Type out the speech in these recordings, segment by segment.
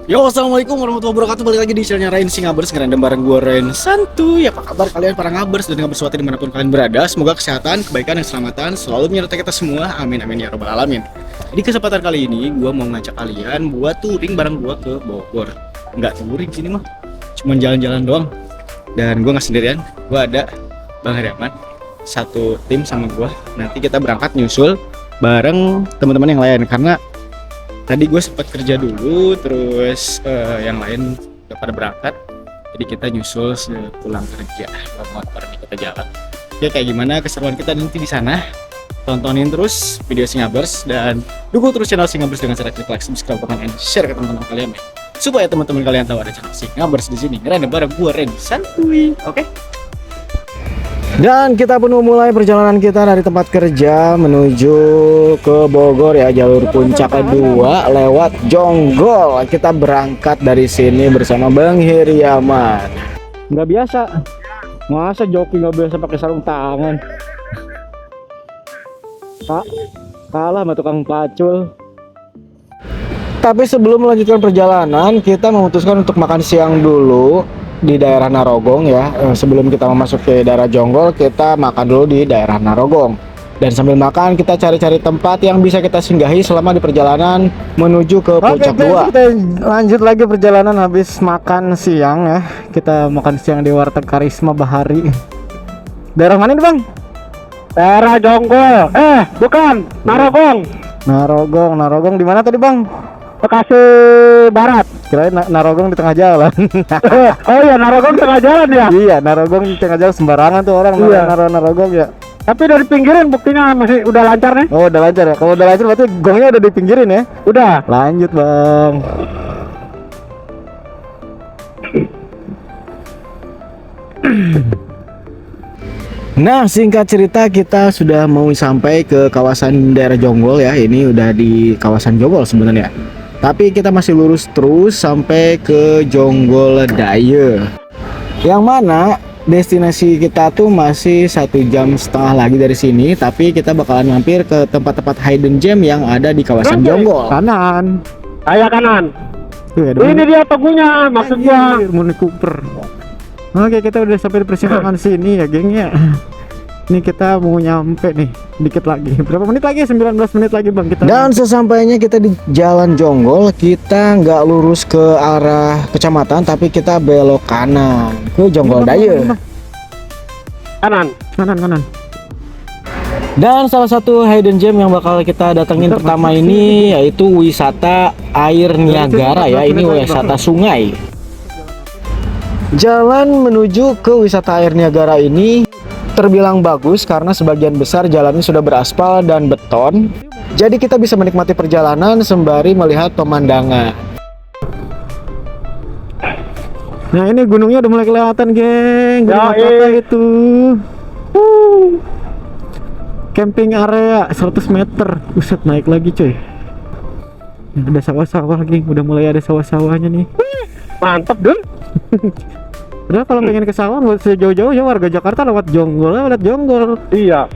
Yo, assalamualaikum warahmatullahi wabarakatuh. Balik lagi di channelnya Rain Singabers, ngerendam bareng gue Rain Santuy. Apa kabar kalian para ngabers dan ngabers suatu dimanapun kalian berada? Semoga kesehatan, kebaikan, dan keselamatan selalu menyertai kita semua. Amin amin ya robbal alamin. Di kesempatan kali ini gue mau ngajak kalian buat touring bareng gue ke Bogor. Nggak touring sini mah, cuman jalan-jalan doang. Dan gue nggak sendirian, gue ada Bang Heriaman, satu tim sama gue. Nanti kita berangkat nyusul bareng teman-teman yang lain karena tadi gue sempat kerja dulu, terus yang lain udah pada berangkat, jadi kita nyusul sepulang kerja bawa motor nih kita jalan. Ya kayak gimana keseruan kita nanti di sana? Tontonin terus video Singabers dan dukung terus channel Singabers dengan cara klik like, subscribe, komen, and share ke teman-teman kalian ya. Supaya teman-teman kalian tahu ada channel Singabers di sini. Ngerendam bareng gue Ren Santuy, oke? Dan kita pun mulai perjalanan kita dari tempat kerja menuju ke Bogor ya, jalur puncak kedua lewat Jonggol. Kita berangkat dari sini bersama Bang Heriaman. Nggak biasa, masa joki nggak biasa pakai sarung tangan. Pak, kalah sama tukang pacul. Tapi sebelum melanjutkan perjalanan, kita memutuskan untuk makan siang dulu di daerah Narogong ya. Sebelum kita memasuki ke daerah Jonggol, kita makan dulu di daerah Narogong. Dan sambil makan kita cari-cari tempat yang bisa kita singgahi selama di perjalanan menuju ke puncak dua. Kita lanjut lagi perjalanan habis makan siang ya. Kita makan siang di warteg Karisma Bahari. Daerah mana nih Bang? Daerah Jonggol. Bukan, Narogong. Narogong di mana tadi Bang? Bekasi Barat. Kirain Narogong di tengah jalan. Oh iya, Narogong tengah jalan ya. Iya, Narogong di tengah jalan sembarangan tuh orang. Iya. Narogong ya. Tapi udah dipinggirin, buktinya masih udah lancar nih. Oh, udah lancar ya. Kalau udah lancar berarti gongnya udah dipinggirin ya. Udah. Lanjut, Bang. Nah, singkat cerita kita sudah mau sampai ke kawasan daerah Jonggol ya. Ini udah di kawasan Jonggol sebenarnya. Tapi kita masih lurus terus sampai ke Jonggol Daya. Yang mana destinasi kita tuh masih 1,5 jam lagi dari sini. Tapi kita bakalan mampir ke tempat-tempat hidden gem yang ada di kawasan Jonggol. Kanan. Saya kanan. Tuh, Ini dia teguhnya, maksud gua. Mini Cooper. Oke, kita udah sampai di persimpangan sini ya, geng ya. Ini kita mau nyampe nih, dikit lagi. Berapa menit lagi? 19 menit lagi Bang kita. Dan sesampainya kita di Jalan Jonggol, kita nggak lurus ke arah kecamatan, tapi kita belok kanan ke Jonggol Daya. Kanan. Dan salah satu hidden gem yang bakal kita datengin pertama ini yaitu wisata air Niagara ya. Ini wisata sungai. Jalan menuju ke wisata air Niagara ini terbilang bagus karena sebagian besar jalannya sudah beraspal dan beton. Jadi kita bisa menikmati perjalanan sembari melihat pemandangan. Nah, ini gunungnya udah mulai kelihatan, geng. Gunung apa itu? Camping area 100 meter. Buset, naik lagi coy. Ada sawah-sawah, geng. Udah mulai ada sawah-sawahnya nih. Mantap, Dul. Udah kalau pengen ke sawah nggak usah jauh-jauh ya, warga Jakarta lewat Jonggol. Iya.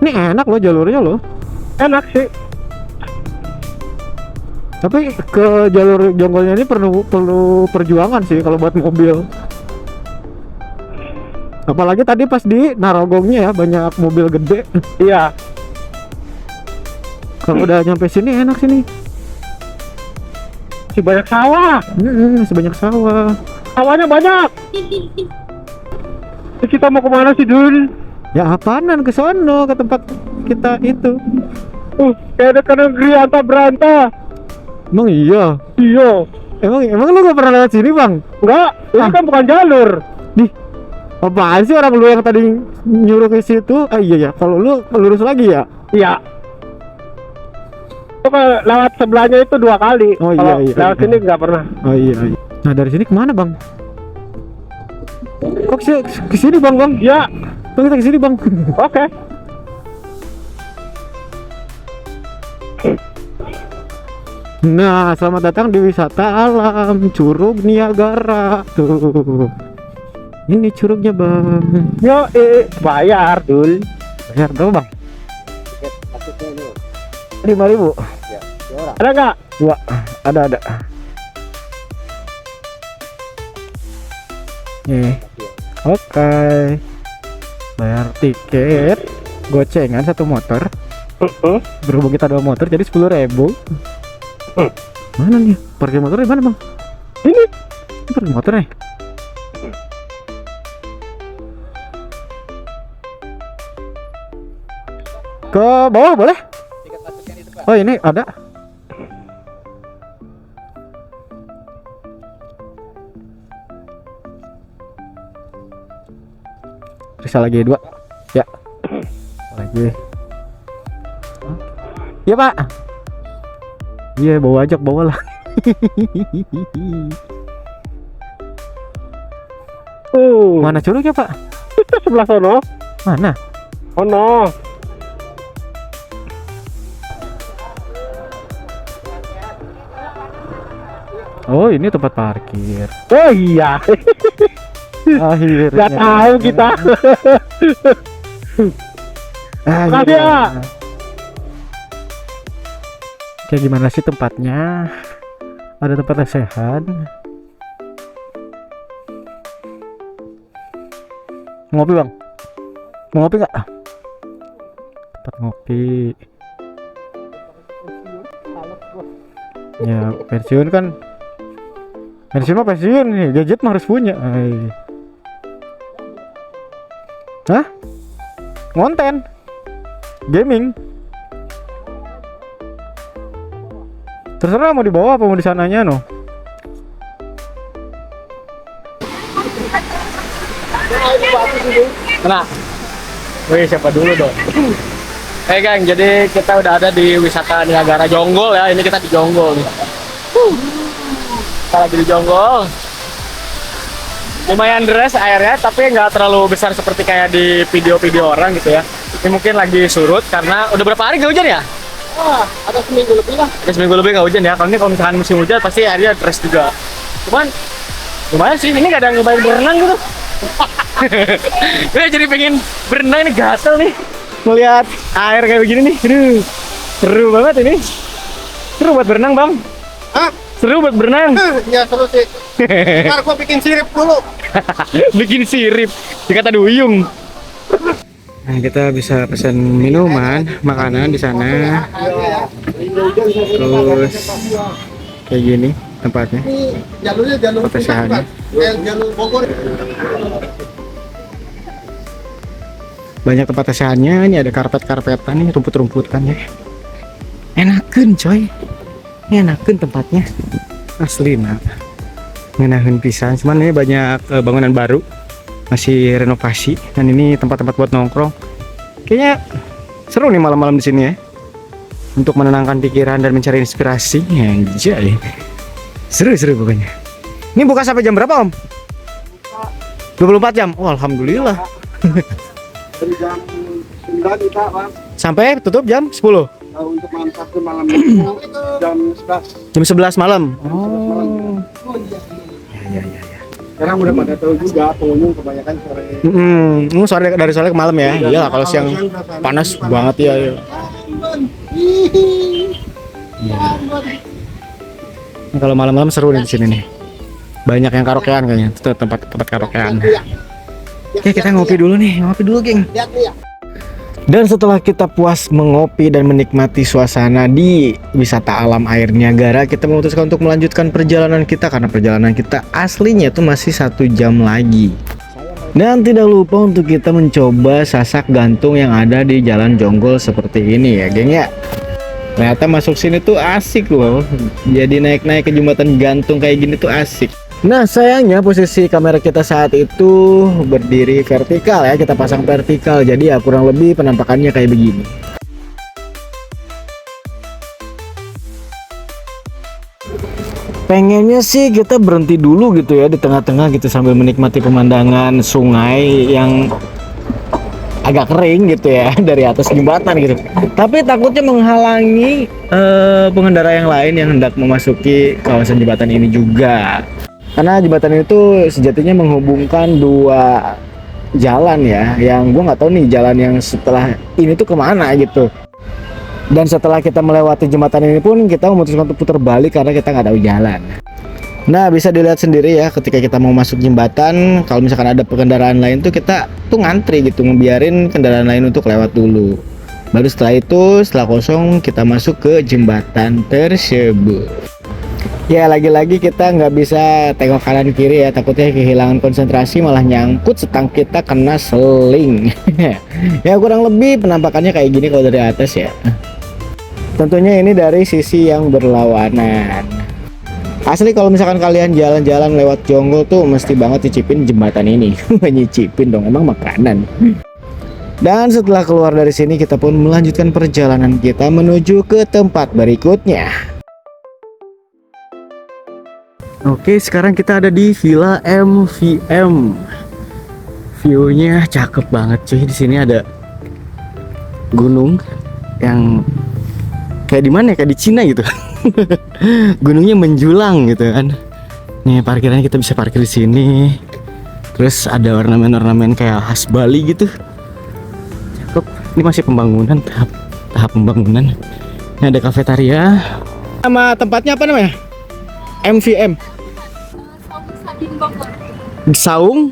Ini enak loh jalurnya loh. Enak sih. Tapi ke jalur Jonggolnya ini perlu perjuangan sih kalau buat mobil. Apalagi tadi pas di Narogongnya ya banyak mobil gede. Iya. Kalau udah nyampe sini enak sini. Masih banyak sawah. Masih banyak sawah. Sawahnya banyak. Kita mau kemana sih, Dul? Ya apaanan ke sono, ke tempat kita itu. Kayak ada ke negeri anta beranta. Emang iya? Iya. Emang lu gak pernah lewat sini Bang? Enggak, ini kan bukan jalur. Apaan sih orang lu yang tadi nyuruh ke situ? Iya ya, kalau lu lurus lagi ya? Iya. Itu lewat sebelahnya itu 2 kali. Oh kalau iya. lewat sini nggak pernah. Oh iya. Nah dari sini kemana Bang? Kok ke sini Bang? Ya. Bang, kita ke sini Bang. Oke. Nah, selamat datang di wisata alam Curug Niagara. Tuh. Ini curugnya Bang. Yo, bayar, Dul. Bayar berapa Bang? Tiket masuknya dulu. 5.000. Ya. Ada nggak? Dua. Ada. Nih. Oke. Bayar tiket. Gocengan satu motor. Berhubung kita 2 motor jadi 10.000. Mana nih? Parkir motornya mana, Bang? Ini Parkir motor nih. Ke bawah boleh? Oh, ini ada. Periksa lagi 2. Ya. Lagi. Iya, Pak. Iya, bawa ajak, bawa lah. Mana curugnya, Pak? itu sebelah sono. Mana? Oh no. Oh, ini tempat parkir. Oh iya. Akhirnya. Gak tahu kita. Makasih ya. Kayak gimana sih tempatnya? Ada tempat lesehan. Ngopi, Bang? Mau ngopi nggak? Tempat ngopi. Ya, pensiun kan. Pensiun mah pensiun nih, gadget mah harus punya. Ay. Hah? Konten? Gaming? Terserah mau dibawa apa mau di sananya no. Nah, wih siapa dulu dong? Gang, jadi kita udah ada di wisata Niagara Jonggol ya. Ini kita di Jonggol nih. Kita lagi di Jonggol. Lumayan deras airnya, tapi nggak terlalu besar seperti kayak di video-video orang gitu ya. Ini mungkin lagi surut karena udah berapa hari nggak hujan ya? Ada seminggu lebih lah. Ada seminggu lebih nggak hujan ya. Kalau ini kalau misalkan musim hujan pasti airnya deras juga. Cuman lumayan sih, ini nggak ada nyobain berenang gitu. Gue jadi pengen berenang, ini gatel nih melihat air kayak begini nih. Aduh, seru banget ini. Seru buat berenang, Bang. Hah? Seru buat berenang. Ya seru sih. Ntar gua bikin sirip dulu. Bikin sirip dikata duyung. Nah, kita bisa pesan minuman, makanan di sana. Terus kayak gini tempatnya. Ini jalurnya jalur Pepesahannya. jalur Bogor. Banyak tempat pesehannya, ini ada karpet-karpetan nih, rumput-rumputan ya. Enakeun coy. Ini enakeun tempatnya. Asli nah. Ngenaheun pisan, cuman ini banyak bangunan baru. Masih renovasi dan ini tempat-tempat buat nongkrong. Kayaknya seru nih malam-malam di sini ya. Untuk menenangkan pikiran dan mencari inspirasi. Anjay. Seru-seru pokoknya. Ini buka sampai jam berapa, Om? 24 jam. Oh, alhamdulillah. Dari jam 9 kita, Bang. Sampai tutup jam 10. Untuk malam Sabtu malam itu jam 11. Jam 11 malam. Oh. Ya. Sekarang udah pada tahu juga pengunjung kebanyakan sore. Sore dari sore ke malam ya. Iya, kalau siang panas banget ya. Nah, kalau malam-malam seru nih di sini nih. Banyak yang karaokean kayaknya. Itu tempat karaokean. Oke, kita ngopi dulu nih. Ngopi dulu, geng. Lihat nih ya. Dan setelah kita puas mengopi dan menikmati suasana di wisata alam air Niagara, kita memutuskan untuk melanjutkan perjalanan kita karena perjalanan kita aslinya itu masih 1 jam lagi. Dan tidak lupa untuk kita mencoba sasak gantung yang ada di Jalan Jonggol seperti ini ya, geng ya. Ternyata masuk sini tuh asik loh. Jadi naik-naik ke jembatan gantung kayak gini tuh asik. Nah, sayangnya posisi kamera kita saat itu berdiri vertikal ya, kita pasang vertikal, jadi ya kurang lebih penampakannya kayak begini. Pengennya sih kita berhenti dulu gitu ya di tengah-tengah gitu sambil menikmati pemandangan sungai yang agak kering gitu ya dari atas jembatan gitu. Tapi takutnya menghalangi pengendara yang lain yang hendak memasuki kawasan jembatan ini juga. Karena jembatan itu sejatinya menghubungkan 2 jalan ya, yang gue nggak tahu nih jalan yang setelah ini tuh kemana gitu. Dan setelah kita melewati jembatan ini pun kita memutuskan untuk putar balik karena kita nggak tahu jalan. Nah, bisa dilihat sendiri ya, ketika kita mau masuk jembatan, kalau misalkan ada kendaraan lain tuh kita tuh ngantri gitu, ngebiarin kendaraan lain untuk lewat dulu. Baru setelah itu, setelah kosong, kita masuk ke jembatan tersebut. Ya, lagi-lagi kita nggak bisa tengok kanan kiri ya, takutnya kehilangan konsentrasi malah nyangkut setang kita kena seling. Ya, kurang lebih penampakannya kayak gini kalau dari atas ya. Tentunya ini dari sisi yang berlawanan. Asli kalau misalkan kalian jalan-jalan lewat Jonggol tuh mesti banget cicipin jembatan ini. Nyicipin dong, emang makanan. Dan setelah keluar dari sini kita pun melanjutkan perjalanan kita menuju ke tempat berikutnya. Oke, sekarang kita ada di Villa MVM. View-nya cakep banget cuy. Di sini ada gunung yang kayak di mana ya? Kayak di Cina gitu. Gunungnya menjulang gitu kan. Nih parkirannya kita bisa parkir di sini. Terus ada ornamen-ornamen kayak khas Bali gitu. Cakep. Ini masih pembangunan, tahap pembangunan. Ini ada kafetaria. Nama tempatnya apa namanya? MVM. Saung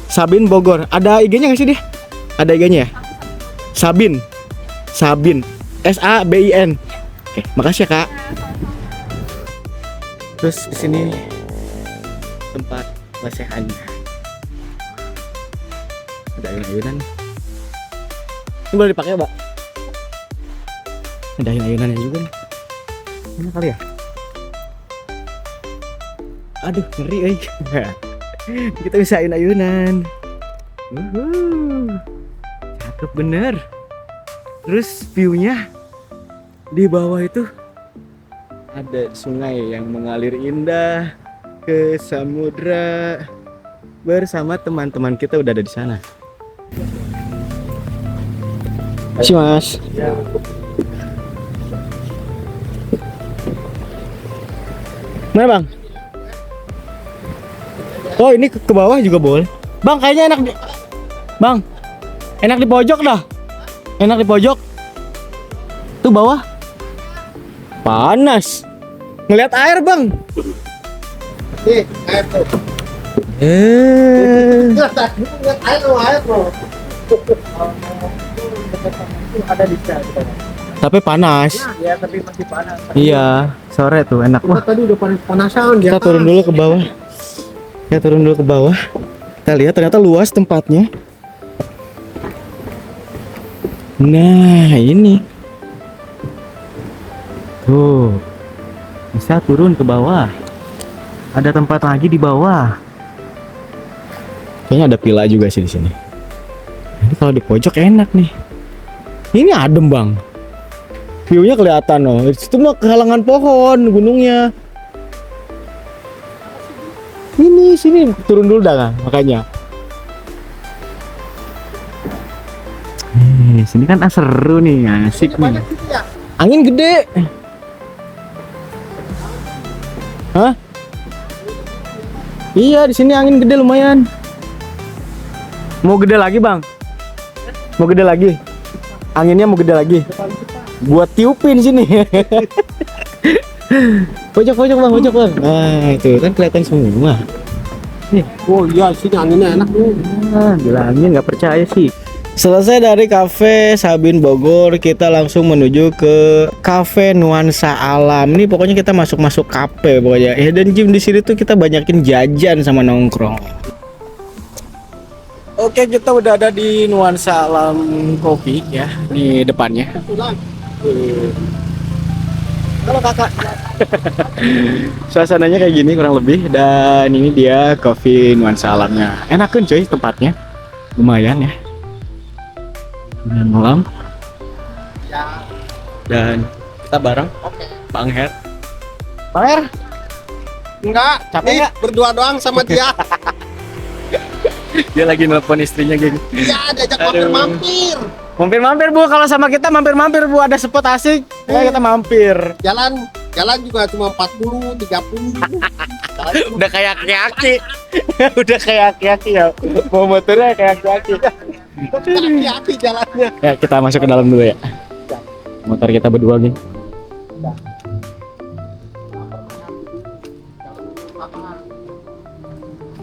Sabin Bogor. Ada IG-nya nggak sih dia? Ada IG-nya ya? Sabin. SABIN. Oke, makasih ya Kak. Terus di sini tempat lesehannya. Ada ayunan-ayunan. Ini boleh dipakai ya, Mbak? Ada ayunan-ayunannya juga nih. Ini kali ya? Aduh, ngeri kita bisa ayun-ayunan. Cakep bener. Terus view-nya di bawah itu ada sungai yang mengalir indah ke samudra. Bersama teman-teman kita udah ada di sana. Makasih Mas. Mana Bang? Oh ini ke bawah juga boleh. Bang kayaknya enak di... Bang, enak di pojok dah. Enak di pojok. Tuh bawah. Panas. Ngeliat air bang. Nih, air tuh. Lihat air loh. Ada di sana. Tapi panas. Ya, tapi masih panas. Iya, sore tuh enak. Wah, tadi udah panasan Kita turun dulu ke bawah. Kita turun dulu ke bawah. Kita lihat ternyata luas tempatnya. Nah, ini. Tuh. Bisa turun ke bawah. Ada tempat lagi di bawah. Kayaknya ada villa juga sih di sini. Ini kalau di pojok enak nih. Ini adem, Bang. View-nya kelihatan loh. Di situ mah kehalangan pohon gunungnya. Ini sini turun dulu dah makanya. Sini kan seru nih, asik nih. Angin gede. Hah? Iya, di sini angin gede lumayan. Mau gede lagi, Bang? Mau gede lagi? Anginnya mau gede lagi? Buat tiupin sini. Pojok Bang, pojok Bang. Nah, itu kan kelihatan semua. Nih. Oh iya, sini anginnya enak tuh. Nah, bilangin nggak percaya sih. Selesai dari Cafe Sabin Bogor, kita langsung menuju ke Cafe Nuansa Alam. Ini pokoknya kita masuk kafe pokoknya. Dan gym di sini tuh kita banyakin jajan sama nongkrong. Oke, kita udah ada di Nuansa Alam Kopi ya, di depannya. Halo kakak. Suasananya kayak gini kurang lebih. Dan ini dia Coffee Nuansa Alamnya. Enak kan cuy tempatnya. Lumayan ya. Dan malam. Dan kita bareng. Bang Her. Bang Her. Enggak, Capek nggak? berdua doang sama dia. Dia lagi nelpon istrinya gitu. Iya, diajak Aduh. mampir-mampir. Mampir-mampir Bu, kalau sama kita mampir-mampir Bu, ada spot asik. Ya kita mampir. Jalan juga cuma 40, 30. Udah kayak aki-aki. Udah kayak aki-aki ya. Mau motornya kayak aki-aki. Hati-hati jalannya. Ya kita masuk ke dalam dulu ya. Motor kita berdua geng.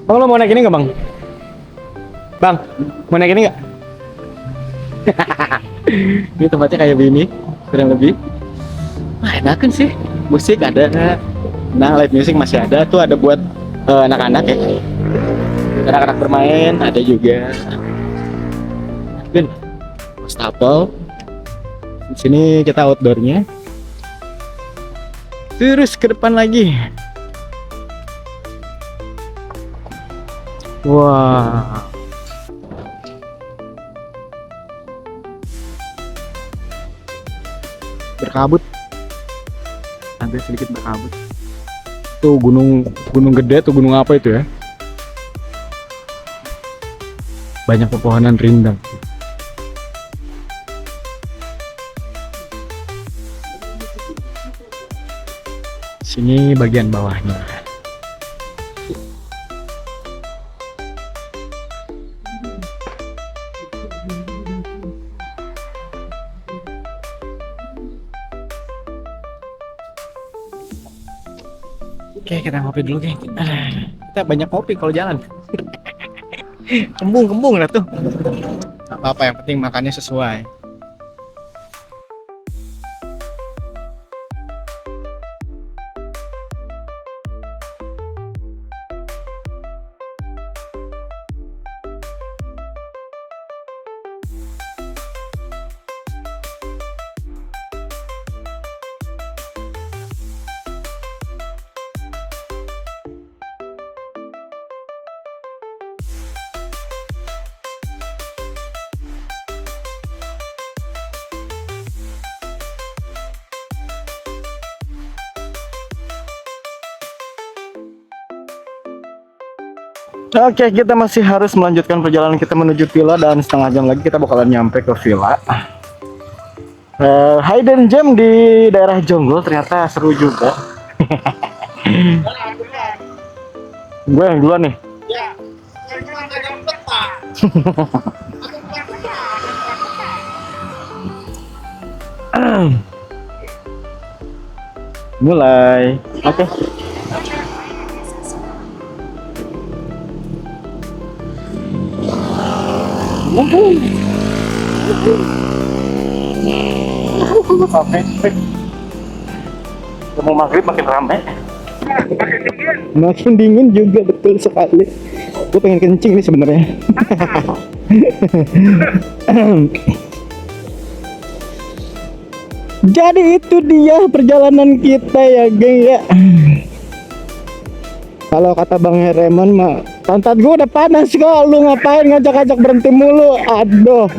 Bang, lo mau naik ini nggak bang? Bang, mau naik ini nggak? Ini tempatnya kayak gini, kurang lebih. Wah, enakan sih. Musik ada, nah live music masih ada. Tuh ada buat anak-anak ya. Anak-anak bermain ada juga. Wastafel. Di sini kita outdoornya. Terus ke depan lagi. Wah. Berkabut. Ada sedikit berkabut. Tuh gunung gede tuh, gunung apa itu ya? Banyak pepohonan rindang. Sini bagian bawahnya. Oke, kita ngopi dulu, geng. Kita banyak ngopi kalau jalan. Kembung lah tuh. Apa-apa, yang penting makannya sesuai. Oke, kita masih harus melanjutkan perjalanan kita menuju villa dan setengah jam lagi kita bakalan nyampe ke villa. Hidden gem di daerah Jonggol ternyata seru juga. Gue yang duluan nih. Mulai. Oke. Mau maghrib makin ramai. Makin dingin juga, betul sekali. Gue pengen kencing nih sebenarnya. Jadi itu dia perjalanan kita ya, geng ya. Kalau kata Bang Herman mah, pantat gue udah panas kok, lu ngapain ngajak-ngajak berhenti mulu? Aduh.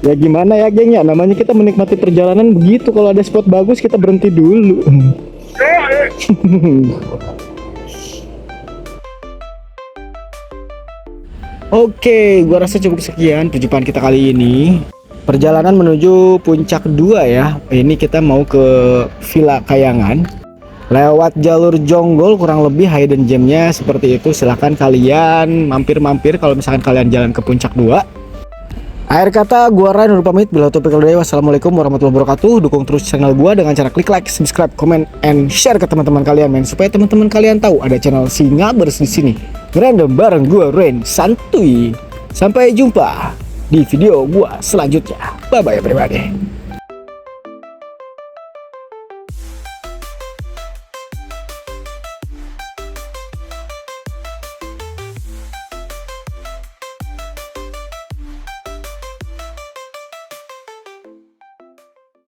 Ya gimana ya, geng ya, namanya kita menikmati perjalanan begitu, kalau ada spot bagus kita berhenti dulu. Oke, gua rasa cukup sekian perjumpaan kita kali ini. Perjalanan menuju puncak 2 ya. Ini kita mau ke Villa Kayangan. Lewat jalur Jonggol, kurang lebih hidden gemnya seperti itu. Silahkan kalian mampir-mampir kalau misalkan kalian jalan ke puncak 2. Akhir kata, gua Ryan udah pamit. Bila topik dari wassalamualaikum warahmatullahi wabarakatuh. Dukung terus channel gua dengan cara klik like, subscribe, comment, and share ke teman-teman kalian, men, supaya teman-teman kalian tahu ada channel Singabers di sini. Random bareng gua Ryan santuy. Sampai jumpa di video gua selanjutnya. Bye bye everybody.